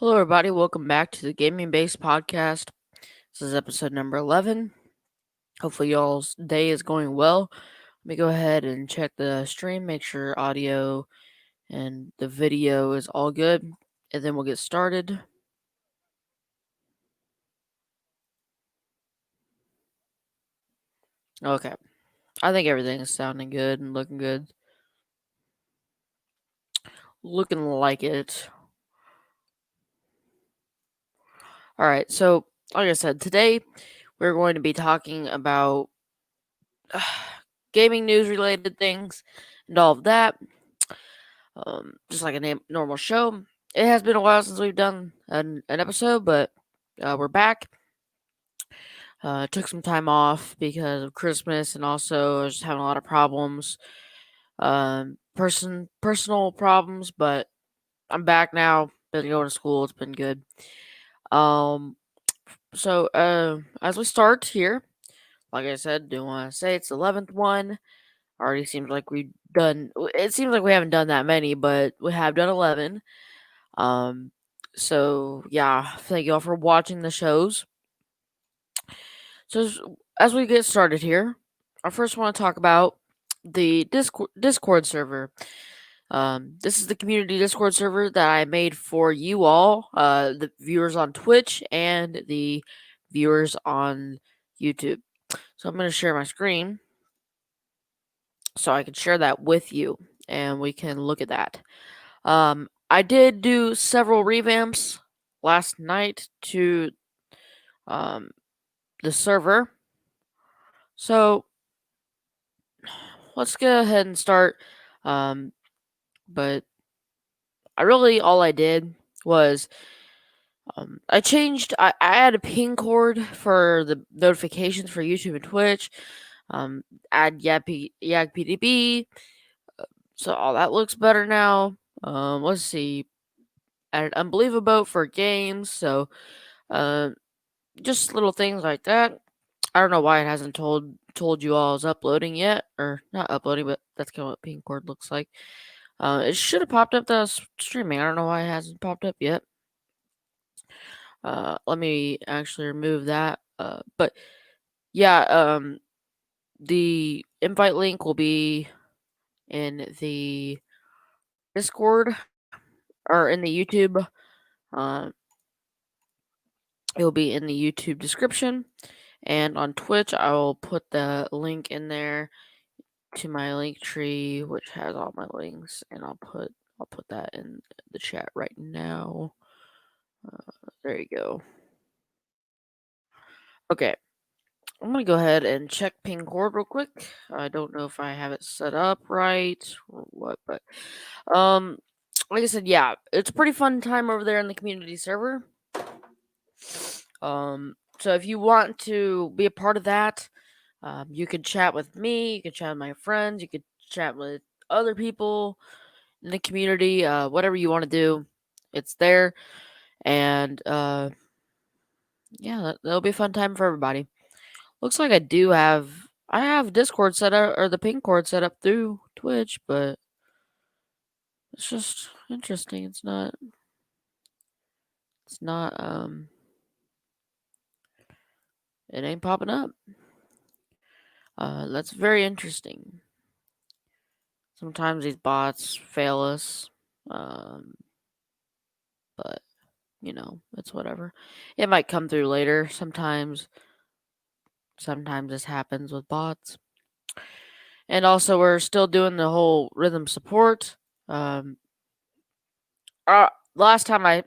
Hello, everybody. Welcome back to the Gaming Based Podcast. This is episode number 11. Hopefully, y'all's day is going well. Let me go ahead and check the stream, make sure audio and the video is all good, and then we'll get started. Okay. I think everything is sounding good and looking good. Looking like it. Alright, so, like I said, today we're going to be talking about gaming news related things and all of that. Just like a normal show. It has been a while since we've done an episode, but we're back. Took some time off because of Christmas, and also I was just having a lot of problems, personal problems. But I'm back now. Been going to school. It's been good. Um, so as we start here, like I said, do want to say it's the 11th one. Already seems like we've done. It seems like we haven't done that many, but we have done 11. So yeah, thank you all for watching the shows. So as we get started here, I first want to talk about the Discord server. This is the community Discord server that I made for you all, the viewers on Twitch and the viewers on YouTube. So I'm going to share my screen so I can share that with you and we can look at that. I did do several revamps last night to the server. So let's go ahead and start. But all I did was I changed. I added a ping cord for the notifications for YouTube and Twitch. Add YagPDB. So all that looks better now. Let's see. Added Unbelievable for games. So just little things like that. I don't know why it hasn't told you all it's uploading yet, or not uploading, but that's kind of what ping cord looks like. It should have popped up the streaming. I don't know why it hasn't popped up yet. Let me actually remove that. But yeah, the invite link will be in the Discord or in the YouTube. Uh, it will be in the YouTube description, and on Twitch, I will put the link in there to my link tree, which has all my links, and I'll put that in the chat right now. There you go. Okay, I'm gonna go ahead and check ping cord real quick. I don't know if I have it set up right or what, but um, like I said, yeah, it's a pretty fun time over there in the community server. So if you want to be a part of that, you can chat with me, you can chat with my friends, you could chat with other people in the community, whatever you want to do, it's there. And yeah, that'll be a fun time for everybody. Looks like I have Discord set up or the ping cord set up through Twitch, but it's just interesting. It's not it ain't popping up. That's very interesting. Sometimes these bots fail us. But it's whatever. It might come through later. Sometimes this happens with bots. And also we're still doing the whole rhythm support. Last time I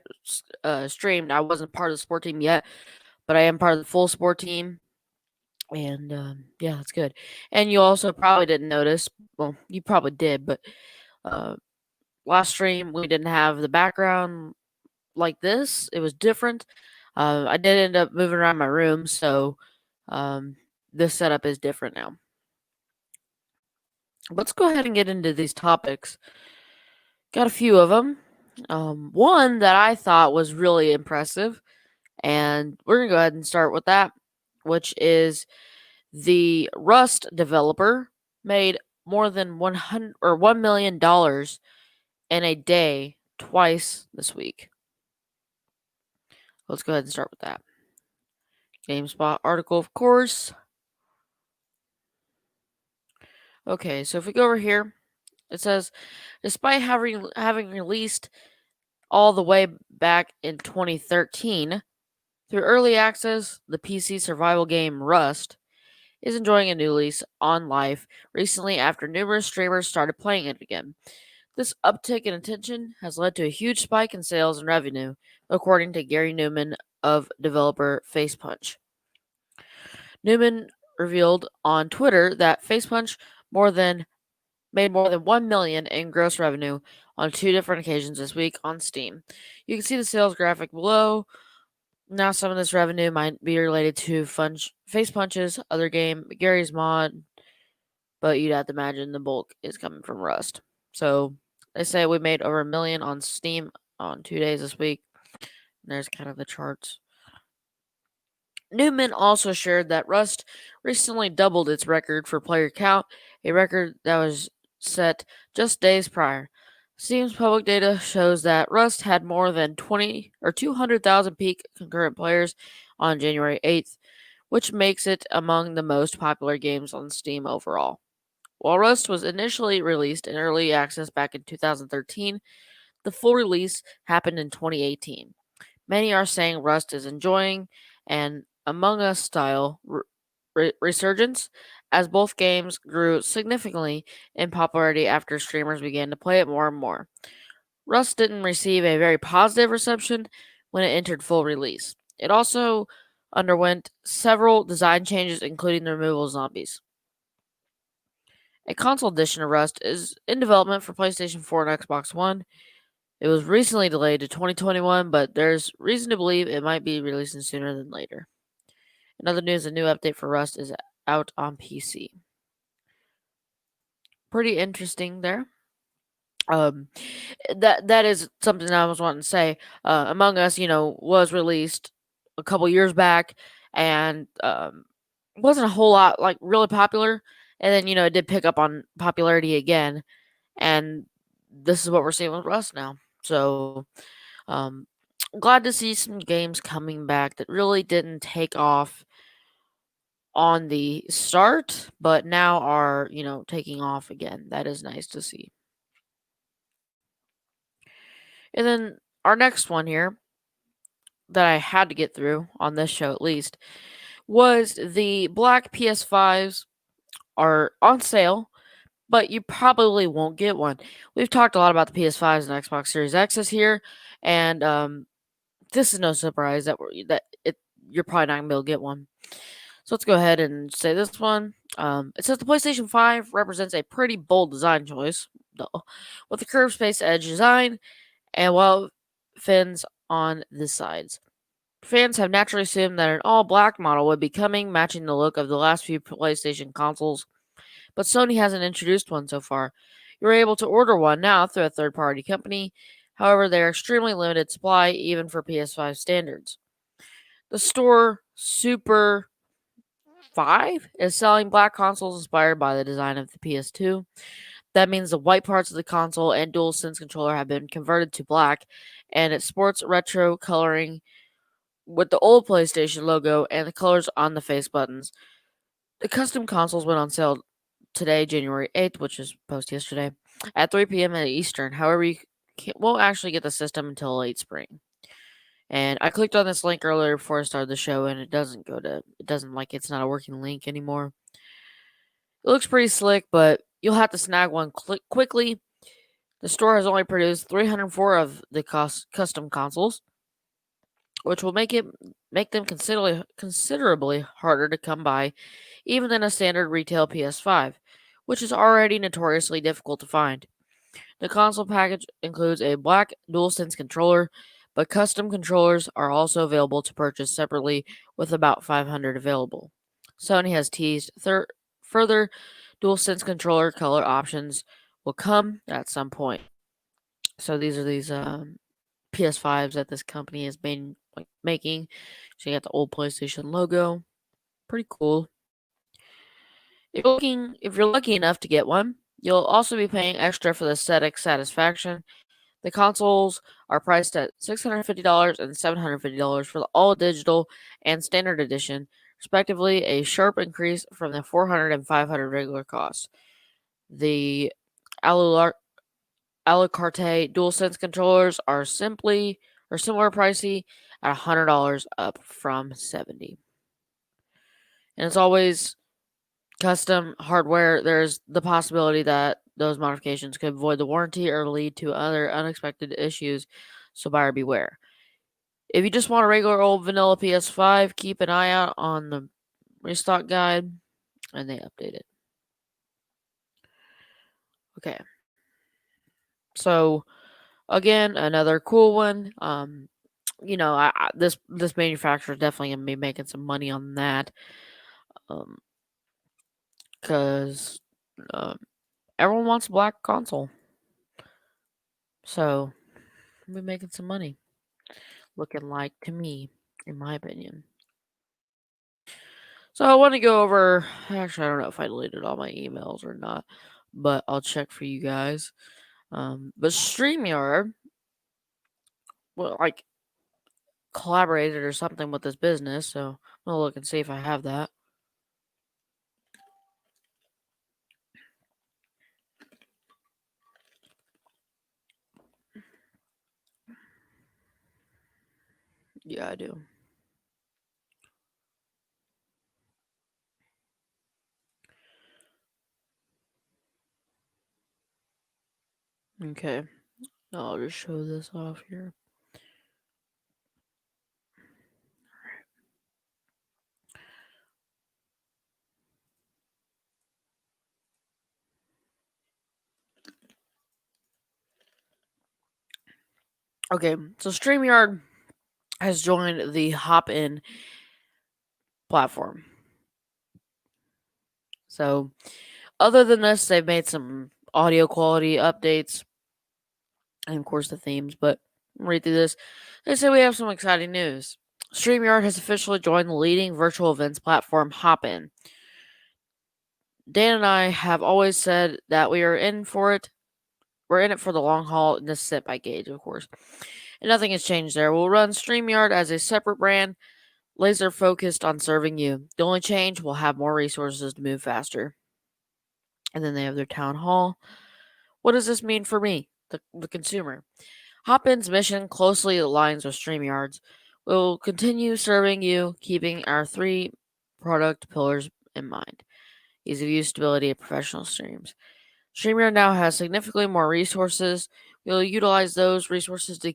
streamed, I wasn't part of the support team yet, but I am part of the full support team. And yeah, that's good. And you also probably didn't notice. Well, you probably did, but last stream we didn't have the background like this. It was different. I did end up moving around my room, so this setup is different now. Let's go ahead and get into these topics. Got a few of them. One that I thought was really impressive, and we're gonna go ahead and start with that, which is the Rust developer made more than $1 million in a day twice this week. Let's go ahead and start with that. GameSpot article, of course. Okay, so if we go over here, it says, despite having released all the way back in 2013, through early access, the PC survival game Rust is enjoying a new lease on life recently after numerous streamers started playing it again. This uptick in attention has led to a huge spike in sales and revenue, according to Gary Newman of developer Facepunch. Newman revealed on Twitter that Facepunch made more than 1 million in gross revenue on 2 different occasions this week on Steam. You can see the sales graphic below. Now some of this revenue might be related to Facepunch's other game, Gary's Mod, but you'd have to imagine the bulk is coming from Rust. So they say we made over 1 million on Steam on 2 days this week. And there's kind of the charts. Newman also shared that Rust recently doubled its record for player count, a record that was set just days prior. Steam's public data shows that Rust had more than 200,000 peak concurrent players on January 8th, which makes it among the most popular games on Steam overall. While Rust was initially released in early access back in 2013, the full release happened in 2018. Many are saying Rust is enjoying an Among Us style resurgence, as both games grew significantly in popularity after streamers began to play it more and more. Rust didn't receive a very positive reception when it entered full release. It also underwent several design changes, including the removal of zombies. A console edition of Rust is in development for PlayStation 4 and Xbox One. It was recently delayed to 2021, but there's reason to believe it might be releasing sooner than later. In other news, a new update for Rust is out on PC. Pretty interesting there. That is something I was wanting to say. Among Us, was released a couple years back, and wasn't a whole lot like really popular. And then it did pick up on popularity again, and this is what we're seeing with Rust now. So, um, glad to see some games coming back that really didn't take off on the start, but now are, taking off again. That is nice to see. And then our next one here that I had to get through on this show at least was the black PS5s are on sale, but you probably won't get one. We've talked a lot about the PS5s and Xbox Series X's here, and this is no surprise that you're probably not gonna be able to get one. So let's go ahead and say this one. It says the PlayStation 5 represents a pretty bold design choice, though, with a curved space edge design and well fins on the sides. Fans have naturally assumed that an all-black model would be coming, matching the look of the last few PlayStation consoles, but Sony hasn't introduced one so far. You're able to order one now through a third-party company. However, they are extremely limited supply, even for PS5 standards. The store Super 5 is selling black consoles inspired by the design of the PS2. That means the white parts of the console and DualSense controller have been converted to black, and it sports retro coloring with the old PlayStation logo and the colors on the face buttons. The custom consoles went on sale today, January 8th, which is post yesterday, at 3 p.m. at Eastern. However, you won't actually get the system until late spring. And I clicked on this link earlier before I started the show, and it doesn't it's not a working link anymore. It looks pretty slick, but you'll have to snag one quickly. The store has only produced 304 of the custom consoles, which will make them considerably harder to come by, even than a standard retail PS5, which is already notoriously difficult to find. The console package includes a black DualSense controller, but custom controllers are also available to purchase separately, with about 500 available. Sony has teased further DualSense controller color options will come at some point. So these are PS5s that this company has been making. So you got the old PlayStation logo. Pretty cool. If you're lucky enough to get one, you'll also be paying extra for the aesthetic satisfaction. The consoles are priced at $650 and $750 for the all digital and standard edition, respectively, a sharp increase from the $400 and $500 regular cost. The Alular a la carte DualSense controllers are similar pricey at $100 up from $70. And it's always custom hardware. There's the possibility that those modifications could void the warranty or lead to other unexpected issues, so buyer beware. If you just want a regular old vanilla PS5, keep an eye out on the restock guide, and they update it. Okay. So again, another cool one. This manufacturer is definitely gonna be making some money on that, because everyone wants a black console, so we'll be making some money. Looking like to me, in my opinion. So I want to go over. Actually, I don't know if I deleted all my emails or not, but I'll check for you guys. But Streamyard, well, like collaborated or something with this business, so I'm gonna look and see if I have that. Yeah, I do. Okay, I'll just show this off here. Okay, so Streamyard has joined the Hop-In platform. So, other than this, they've made some audio quality updates and, of course, the themes. But read through this. They say we have some exciting news. Streamyard has officially joined the leading virtual events platform Hop-In. Dan and I have always said that we are in for it. We're in it for the long haul, and this is set by Gage, of course. And nothing has changed there. We'll run Streamyard as a separate brand, laser focused on serving you. The only change, we'll have more resources to move faster. And then they have their town hall. What does this mean for me, the consumer? Hop-In's mission closely aligns with Streamyard's. We'll continue serving you, keeping our three product pillars in mind: ease of use, stability, and professional streams. StreamYard now has significantly more resources. We'll utilize those resources to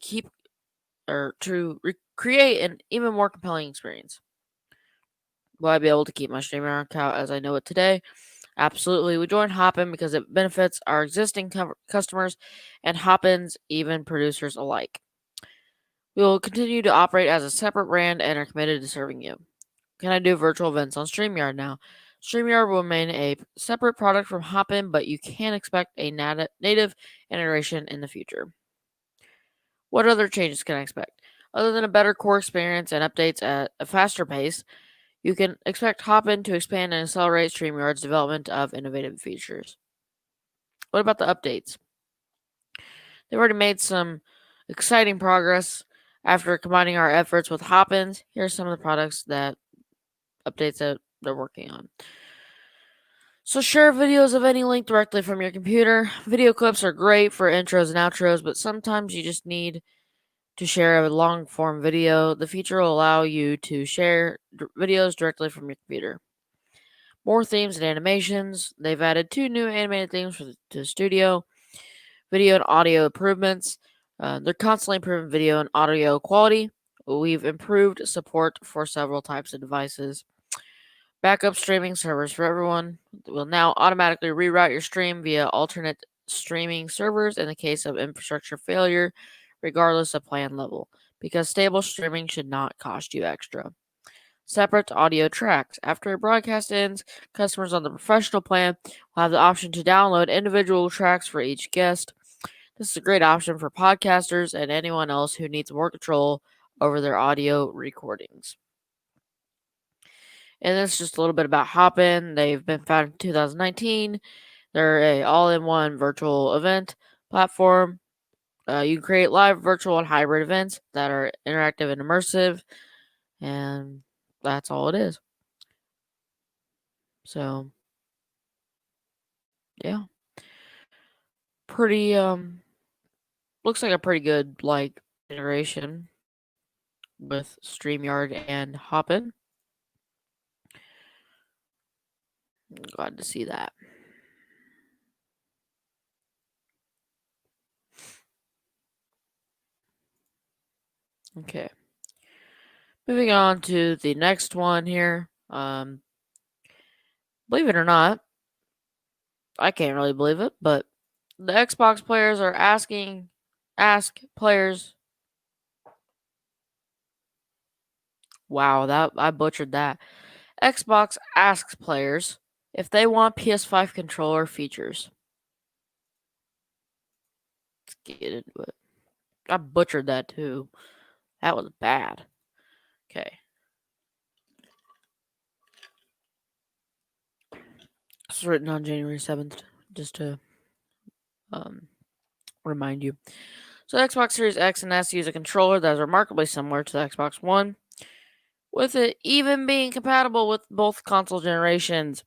create an even more compelling experience. Will I be able to keep my StreamYard account as I know it today? Absolutely. We joined Hop-In because it benefits our existing customers and Hop-In's even producers alike. We will continue to operate as a separate brand and are committed to serving you. Can I do virtual events on StreamYard now? StreamYard will remain a separate product from Hop-In, but you can expect a native integration in the future. What other changes can I expect? Other than a better core experience and updates at a faster pace, you can expect Hop-In to expand and accelerate StreamYard's development of innovative features. What about the updates? They've already made some exciting progress after combining our efforts with Hop-In's. Here are some of the updates that they're working on. So share videos of any length directly from your computer. Video clips are great for intros and outros, but sometimes you just need to share a long form video. The feature will allow you to share videos directly from your computer. More themes and animations. They've added 2 new animated themes to the studio. Video and audio improvements. They're constantly improving video and audio quality. We've improved support for several types of devices. Backup streaming servers for everyone. Will now automatically reroute your stream via alternate streaming servers in the case of infrastructure failure, regardless of plan level, because stable streaming should not cost you extra. Separate audio tracks. After a broadcast ends, customers on the professional plan will have the option to download individual tracks for each guest. This is a great option for podcasters and anyone else who needs more control over their audio recordings. And that's just a little bit about Hop-In. They've been founded in 2019. They're a all-in-one virtual event platform. You can create live, virtual, and hybrid events that are interactive and immersive, and that's all it is. So, yeah, pretty looks like a pretty good like integration with Streamyard and Hopin. Glad to see that. Okay. Moving on to the next one here. Believe it or not, I can't really believe it, but the Xbox players are ask players. Wow, that I butchered that. Xbox asks players if they want PS5 controller features. Let's get into it. I butchered that too. That was bad. Okay. It's written on January 7th, just to um, remind you. So, the Xbox Series X and S use a controller that is remarkably similar to the Xbox One, with it even being compatible with both console generations.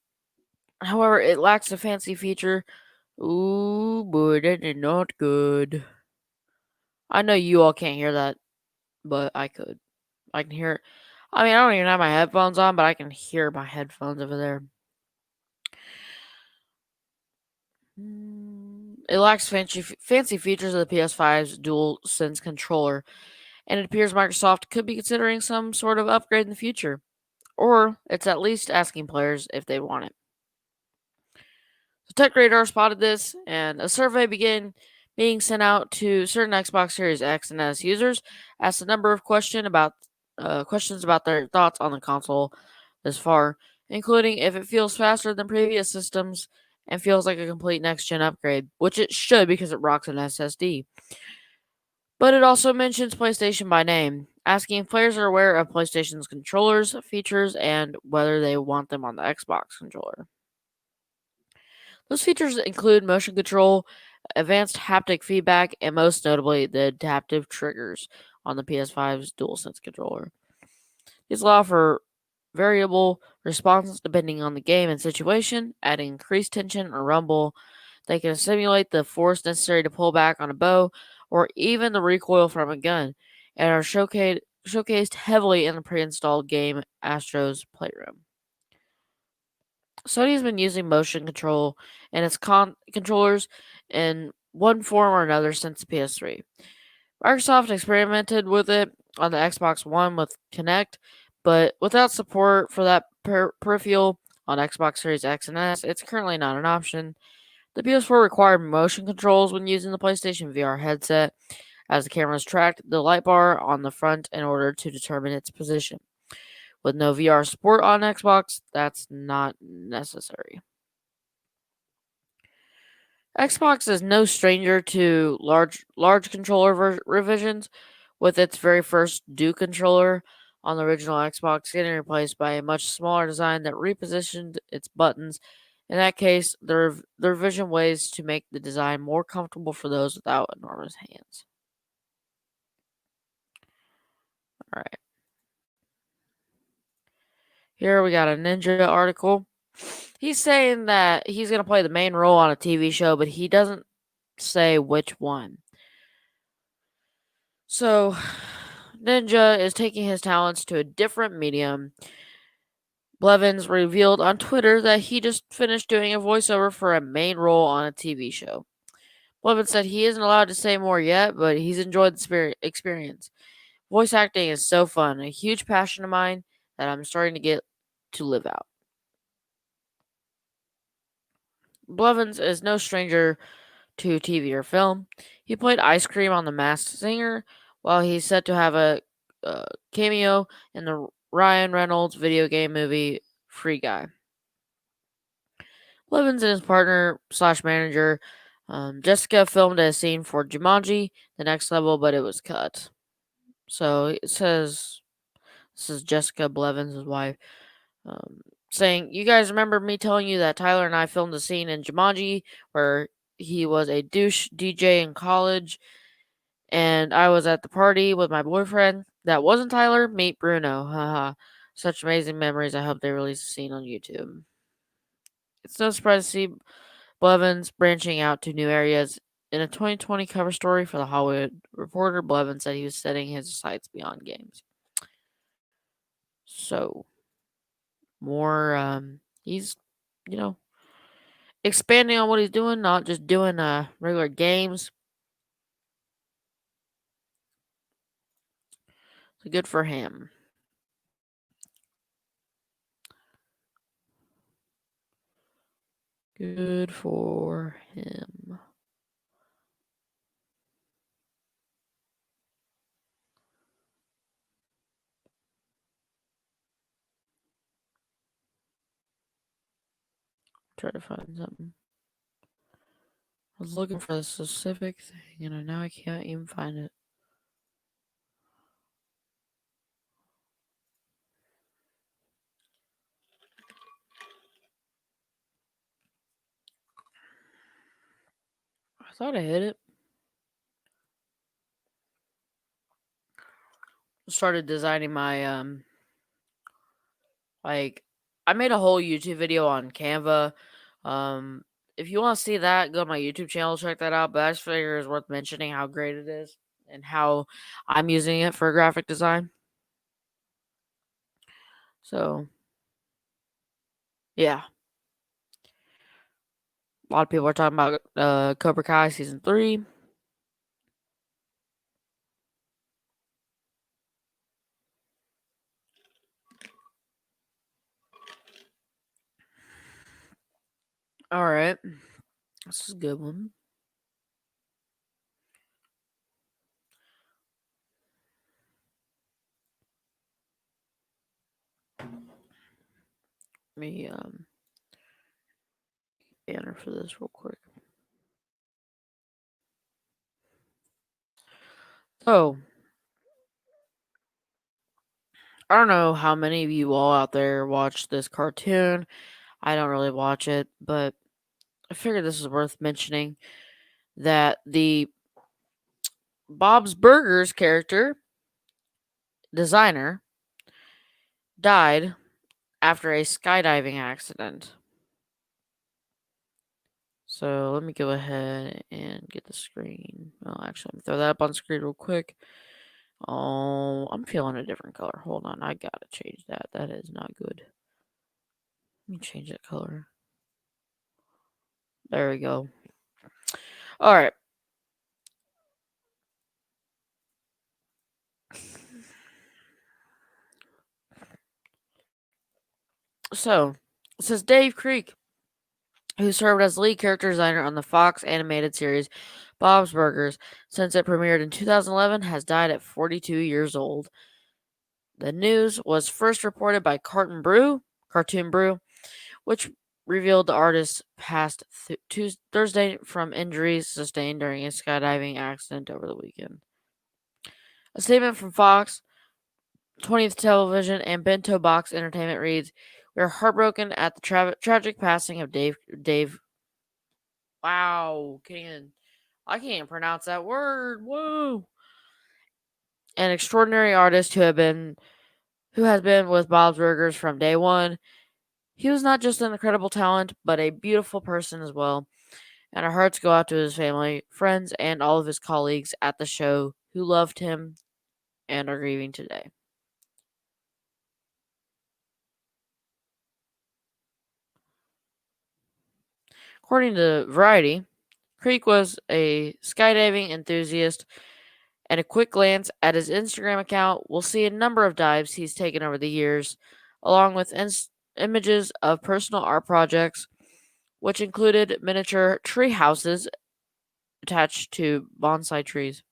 However, it lacks a fancy feature. Ooh, boy, that is not good. I know you all can't hear that, but I could. I can hear it. I mean, I don't even have my headphones on, but I can hear my headphones over there. It lacks fancy features of the PS5's dual sense controller, and it appears Microsoft could be considering some sort of upgrade in the future, or it's at least asking players if they want it. So TechRadar spotted this, and a survey began being sent out to certain Xbox Series X and S users, asked a number of questions about their thoughts on the console this far, including if it feels faster than previous systems and feels like a complete next-gen upgrade, which it should because it rocks an SSD. But it also mentions PlayStation by name, asking if players are aware of PlayStation's controllers, features, and whether they want them on the Xbox controller. Those features include motion control, advanced haptic feedback, and most notably, the adaptive triggers on the PS5's DualSense controller. These allow for variable responses depending on the game and situation, adding increased tension or rumble. They can simulate the force necessary to pull back on a bow or even the recoil from a gun, and are showcased heavily in the pre installed game Astro's Playroom. Sony has been using motion control and its controllers in one form or another since the PS3. Microsoft experimented with it on the Xbox One with Kinect, but without support for that peripheral on Xbox Series X and S, it's currently not an option. The PS4 required motion controls when using the PlayStation VR headset, as the cameras tracked the light bar on the front in order to determine its position. With no VR support on Xbox, that's not necessary. Xbox is no stranger to large controller revisions, with its very first Duke controller on the original Xbox getting replaced by a much smaller design that repositioned its buttons. In that case, the revision ways to make the design more comfortable for those without enormous hands. All right. Here we got a Ninja article. He's saying that he's going to play the main role on a TV show, but he doesn't say which one. So, Ninja is taking his talents to a different medium. Blevins revealed on Twitter that he just finished doing a voiceover for a main role on a TV show. Blevins said he isn't allowed to say more yet, but he's enjoyed the experience. Voice acting is so fun, a huge passion of mine that I'm starting to get to live out. Blevins is no stranger to TV or film. He played Ice Cream on The Masked Singer, while he's set to have a cameo in the Ryan Reynolds video game movie Free Guy. Blevins and his partner slash manager Jessica filmed a scene for Jumanji: The Next Level, but it was cut. So it says this is Jessica Blevins' wife. Saying, "You guys remember me telling you that Tyler and I filmed a scene in Jumanji where he was a douche DJ in college? And I was at the party with my boyfriend. That wasn't Tyler. Meet Bruno. Haha. Such amazing memories. I hope they release a scene on YouTube. It's no surprise to see Blevins branching out to new areas. In a 2020 cover story for The Hollywood Reporter, Blevins said he was setting his sights beyond games. So, more, he's, you know, expanding on what he's doing, not just doing regular games. So, good for him. Good for him. Try to find something. I was looking for the specific thing, and now I can't even find it. I thought I hit it. Started designing my like I made a whole YouTube video on Canva. Um if you want to see that, go to my YouTube channel, check that out. But I just figure it's worth mentioning how great it is and how I'm using it for graphic design. So yeah. A lot of people are talking about Cobra Kai season 3. Alright. This is a good one. Let me banner for this real quick. So I don't know how many of you all out there watch this cartoon. I don't really watch it, but I figured this is worth mentioning that the Bob's Burgers character designer died after a skydiving accident. So let me go ahead and get the screen. Well, actually, let me throw that up on screen real quick. Oh, I'm feeling a different color. Hold on, I gotta change that. That is not good. Let me change that color. There we go. All right. So, it says Dave Creek, who served as lead character designer on the Fox animated series Bob's Burgers since it premiered in 2011, has died at 42 years old. The news was first reported by Cartoon Brew, which revealed the artist passed Thursday from injuries sustained during a skydiving accident over the weekend. A statement from Fox, 20th Television, and Bento Box Entertainment reads, "We are heartbroken at the tragic passing of Dave. Wow, I can't pronounce that word. Whoa. An extraordinary artist who has been with Bob's Burgers from day one. He was not just an incredible talent, but a beautiful person as well. And our hearts go out to his family, friends, and all of his colleagues at the show who loved him and are grieving today." According to Variety, Creek was a skydiving enthusiast, and a quick glance at his Instagram account will see a number of dives he's taken over the years, along with images of personal art projects, which included miniature tree houses attached to bonsai trees.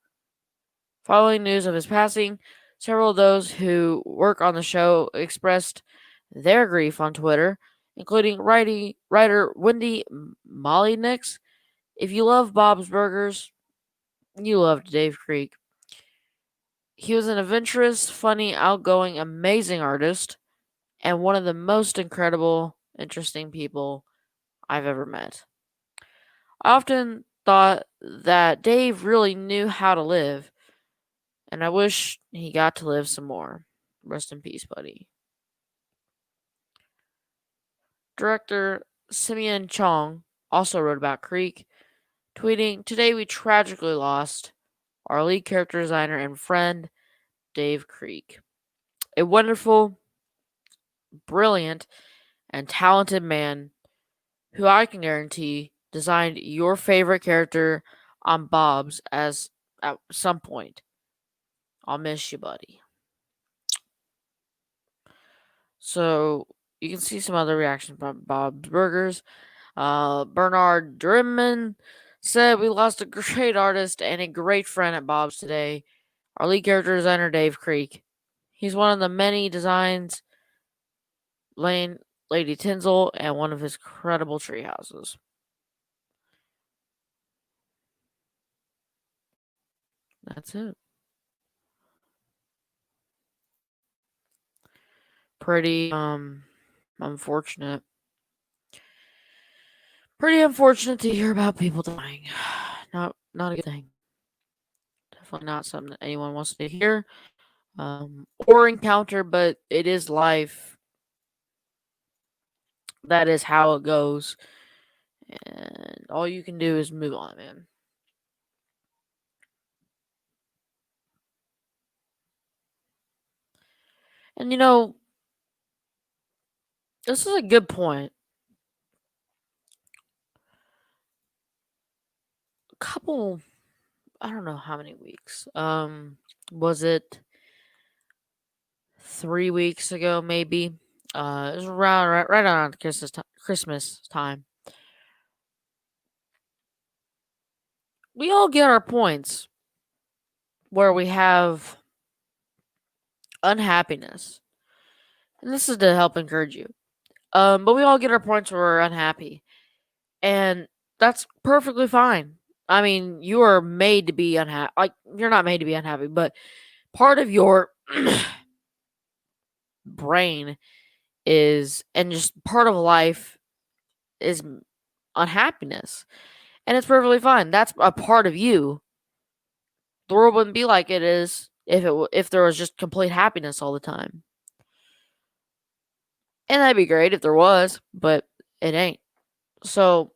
Following news of his passing, several of those who work on the show expressed their grief on Twitter, including writer Wendy Molly Nix. If you love Bob's Burgers, you loved Dave Creek. He was an adventurous, funny, outgoing, amazing artist, and one of the most incredible, interesting people I've ever met. I often thought that Dave really knew how to live, and I wish he got to live some more. Rest in peace, buddy. Director Simeon Chong also wrote about Creek, tweeting, "Today we tragically lost our lead character designer and friend, Dave Creek. A wonderful, brilliant, and talented man who I can guarantee designed your favorite character on Bob's as at some point. I'll miss you, buddy." So you can see some other reactions from Bob's Burgers. Bernard Drimman said, "We lost a great artist and a great friend at Bob's today. Our lead character designer, Dave Creek. He's one of the many designs Lane, Lady Tinsel, and one of his credible tree houses." That's it. Pretty unfortunate. Pretty unfortunate to hear about people dying. Not a good thing. Definitely not something that anyone wants to hear or encounter, but it is life. That is how it goes. And all you can do is move on, man. And this is a good point. A couple, I don't know how many weeks. Was it 3 weeks ago? Maybe. It was around right around Christmas time. We all get our points where we have unhappiness, and this is to help encourage you. But we all get our points where we're unhappy, and that's perfectly fine. I mean, you are made to be unhappy. Like, you're not made to be unhappy, but part of your brain is, and just part of life is unhappiness, and it's perfectly fine. That's a part of you. The world wouldn't be like it is if there was just complete happiness all the time, and that'd be great if there was, but it ain't. So,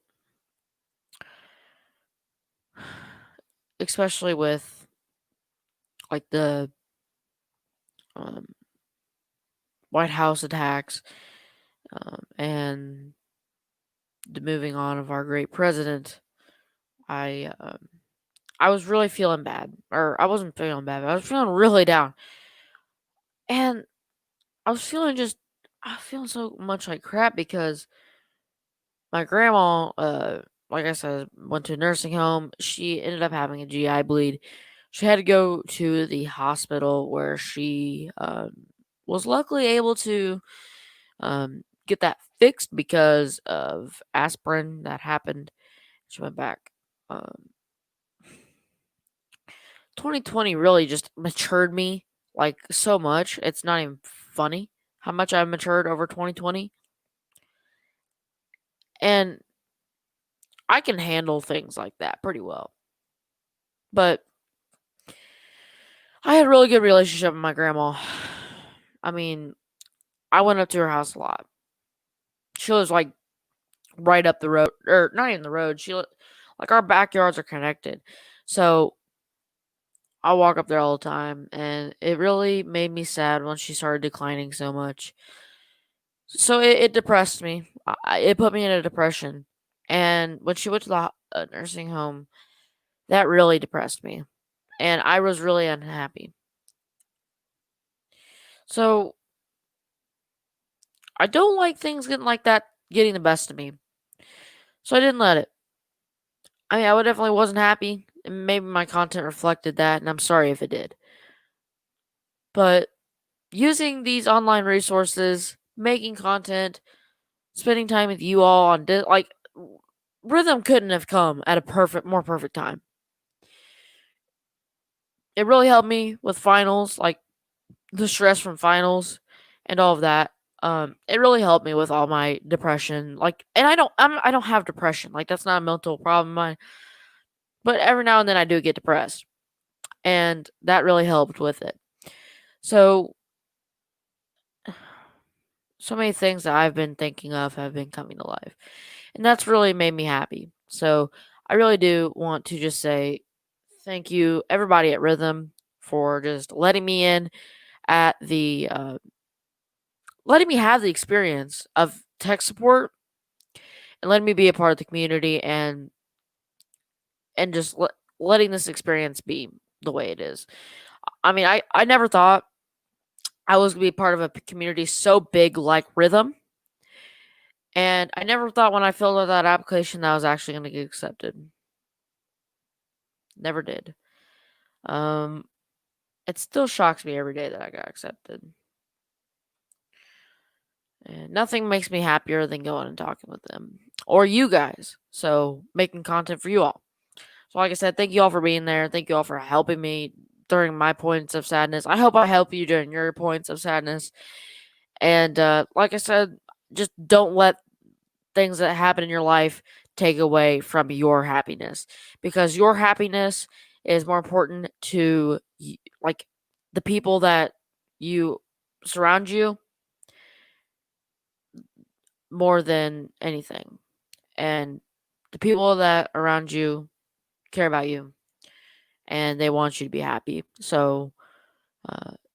especially with like the um, White House attacks and the moving on of our great president, I was really feeling bad, or I wasn't feeling bad. But I was feeling really down, and I was feeling I was feeling so much like crap because my grandma, like I said, went to a nursing home. She ended up having a GI bleed. She had to go to the hospital where she was luckily able to get that fixed because of aspirin that happened. She went back. 2020 really just matured me like so much. It's not even funny how much I've matured over 2020. And I can handle things like that pretty well. But I had a really good relationship with my grandma. I mean, I went up to her house a lot. She was like right up the road, or not even the road. Like our backyards are connected. So I walk up there all the time, and it really made me sad when she started declining so much. So it depressed me. It put me in a depression. And when she went to the nursing home, that really depressed me. And I was really unhappy. So I don't like things getting like that, getting the best of me. So I didn't let it. I mean, I definitely wasn't happy. And maybe my content reflected that, and I'm sorry if it did. But using these online resources, making content, spending time with you all on like Rhythm couldn't have come at a more perfect time. It really helped me with finals, like the stress from finals and all of that. It really helped me with all my depression. Like, and I don't have depression. Like, that's not a mental problem of mine. but every now and then I do get depressed, and that really helped with it. So, so many things that I've been thinking of have been coming to life, and that's really made me happy. So, I really do want to just say thank you, everybody at Rhythm, for just letting me in at letting me have the experience of tech support and letting me be a part of the community and just letting this experience be the way it is. I mean, I never thought I was going to be part of a community so big like Rhythm. And I never thought when I filled out that application that I was actually going to get accepted. Never did. Um, it still shocks me every day that I got accepted. And nothing makes me happier than going and talking with them or you guys. So making content for you all. So like I said, thank you all for being there. Thank you all for helping me during my points of sadness. I hope I help you during your points of sadness. And like I said, just don't let things that happen in your life take away from your happiness, because your happiness is more important to like the people that you surround you more than anything. And the people that around you care about you and they want you to be happy. So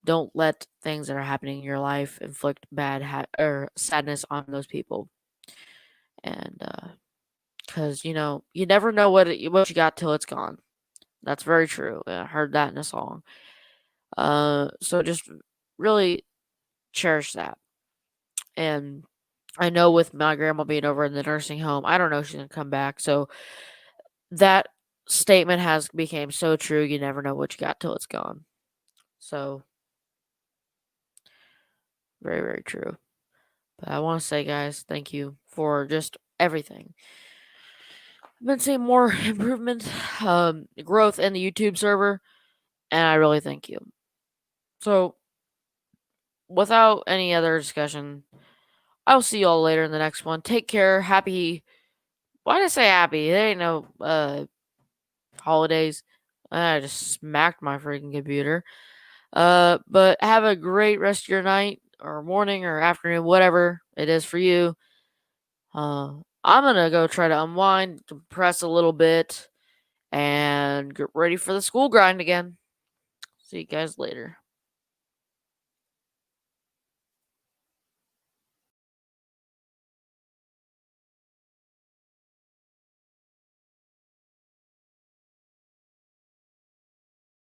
don't let things that are happening in your life inflict bad or sadness on those people. And because you never know what you got till it's gone. That's very true. I heard that in a song. So just really cherish that. And I know with my grandma being over in the nursing home, I don't know if she's gonna come back. So that statement has became so true. You never know what you got till it's gone. So very, very true. But I want to say, guys, thank you for just everything. I've been seeing more improvement, growth in the YouTube server, and I really thank you. So, without any other discussion, I'll see you all later in the next one. Take care. Happy. Why did I say happy? There ain't no holidays. I just smacked my freaking computer. But have a great rest of your night or morning or afternoon, whatever it is for you. I'm gonna go try to unwind, compress a little bit, and get ready for the school grind again. See you guys later.